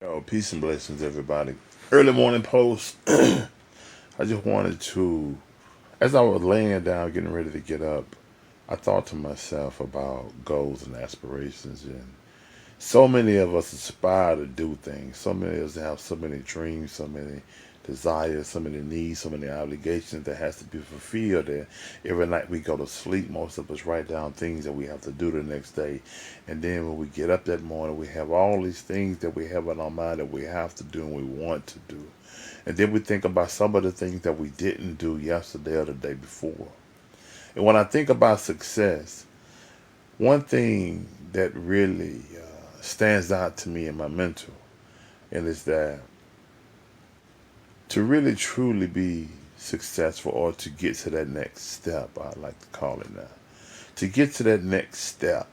Yo, peace and blessings, everybody. Early morning post. I just wanted to, as I was laying down, getting ready to get up, I thought to myself about goals and aspirations. And so many of us aspire to do things. So many of us have so many dreams, so many desires, so many needs, so many obligations that has to be fulfilled. And every night we go to sleep, most of us write down things that we have to do the next day. And then when we get up that morning, we have all these things that we have in our mind that we have to do and we want to do. And then we think about some of the things that we didn't do yesterday or the day before. And when I think about success, one thing that really stands out to me in my mental, and is that to really truly be successful or to get to that next step, I like to call it now, to get to that next step,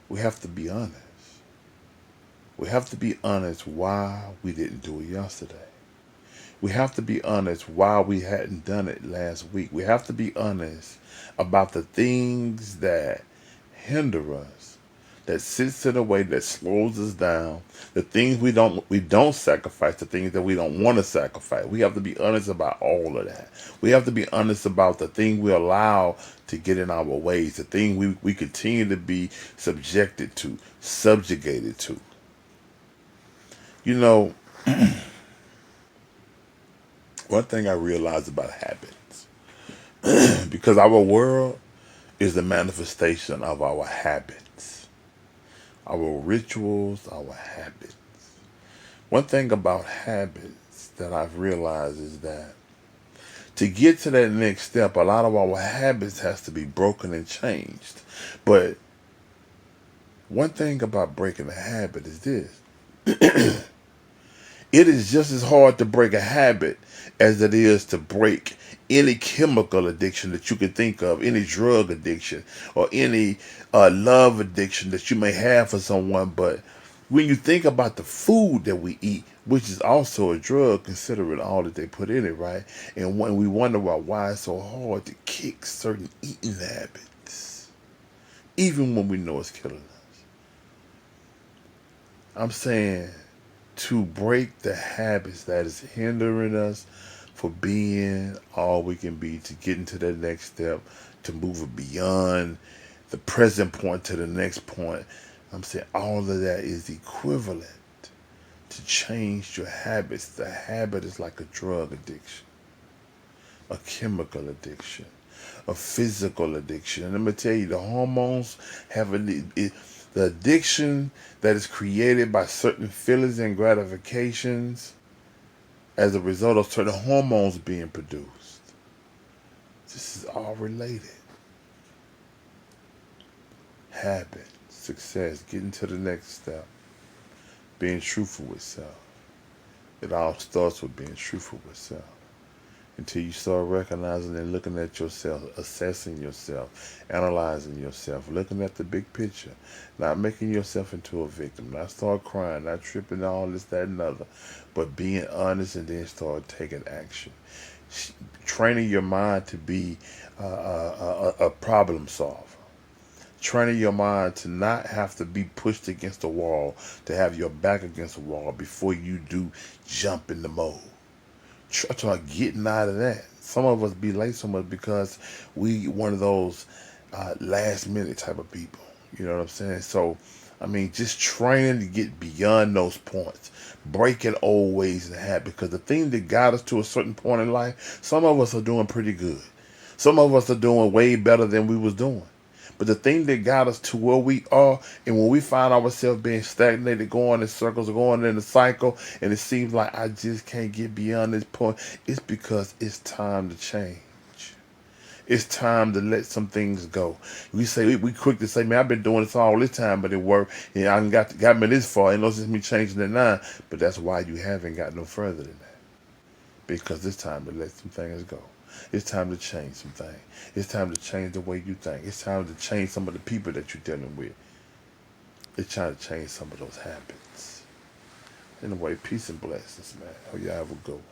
we have to be honest. We have to be honest why we didn't do it yesterday. We have to be honest why we hadn't done it last week. We have to be honest about the things that hinder us, that sits in a way that slows us down, the things we don't sacrifice, the things that we don't want to sacrifice. We have to be honest about all of that. We have to be honest about the thing we allow to get in our ways, the thing we continue to be subjected to, subjugated to. You know, one thing I realized about habits, because our world is the manifestation of our habits, our rituals, our habits. One thing about habits that I've realized is that to get to that next step, a lot of our habits has to be broken and changed. But one thing about breaking a habit is this. It is just as hard to break a habit as it is to break any chemical addiction that you could think of, any drug addiction, or any love addiction that you may have for someone. But when you think about the food that we eat, which is also a drug, considering all that they put in it, right? And when we wonder why it's so hard to kick certain eating habits, even when we know it's killing us. I'm saying to break the habits that is hindering us for being all we can be, to get into that next step, to move it beyond the present point to the next point. I'm saying all of that is equivalent to change your habits. The habit is like a drug addiction, a chemical addiction, a physical addiction. And let me tell you, the hormones have the addiction that is created by certain feelings and gratifications as a result of certain hormones being produced. This is all related. Habit, success, getting to the next step, being truthful with self. It all starts with being truthful with self. Until you start recognizing and looking at yourself, assessing yourself, analyzing yourself, looking at the big picture, not making yourself into a victim, not start crying, not tripping all this, that, and other, but being honest and then start taking action. Training your mind to be a problem solver. Training your mind to not have to be pushed against the wall, to have your back against the wall before you do jump in the mode. Try getting out of that. Some of us be late so much because we one of those last minute type of people. You know what I'm saying? So, I mean, just training to get beyond those points, breaking old ways and habits. Because the thing that got us to a certain point in life, some of us are doing pretty good. Some of us are doing way better than we was doing. But the thing that got us to where we are, and when we find ourselves being stagnated, going in circles, going in a cycle, and it seems like I just can't get beyond this point, it's because it's time to change. It's time to let some things go. We say we quick to say, man, I've been doing this all this time, but it worked. And I got me this far. And it's just me changing it now. But that's why you haven't got no further than that, because it's time to let some things go. It's time to change some things. It's time to change the way you think. It's time to change some of the people that you're dealing with. It's time to change some of those habits. Anyway, peace and blessings, man. Hope y'all have a good one.